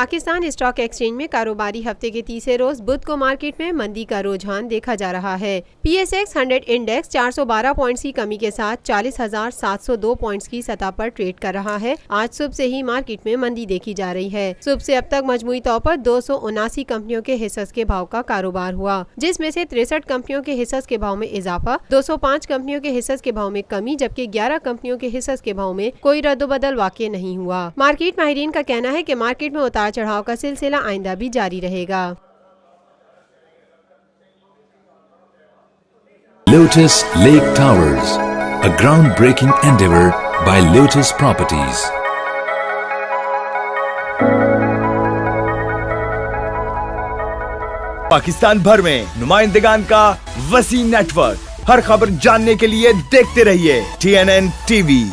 Pakistan stock exchange में कारोबारी हफ्ते के तीसरे रोज बुध को मार्केट में मंदी का रुझान देखा जा रहा है। PSX 100 इंडेक्स 412 पॉइंट्स की कमी के साथ 40,702 पॉइंट्स की सतह पर ट्रेड कर रहा है। आज सुबह से ही मार्केट में मंदी देखी जा रही है। सुबह से अब तक मजमूई तौर पर 279 कंपनियों के हिस्सों के भाव का कारोबार हुआ, जिसमें से 63 कंपनियों के हिस्सों के भाव में इजाफा, 205 कंपनियों के हिस्सों के भाव में कमी, जबकि 11 कंपनियों के हिस्सों के भाव में कोई रद्दोबदल वाक़ई नहीं हुआ। मार्केट माहिरीन का कहना है कि मार्केट में उतार चढ़ाव का सिलसिला आइंदा भी जारी रहेगा। Lotus Lake Towers, a groundbreaking endeavor by Lotus Properties. Pakistan भर में नुमाइंदगान का वसी नेटवर्क, हर खबर जानने के लिए देखते रहिए TNN TV।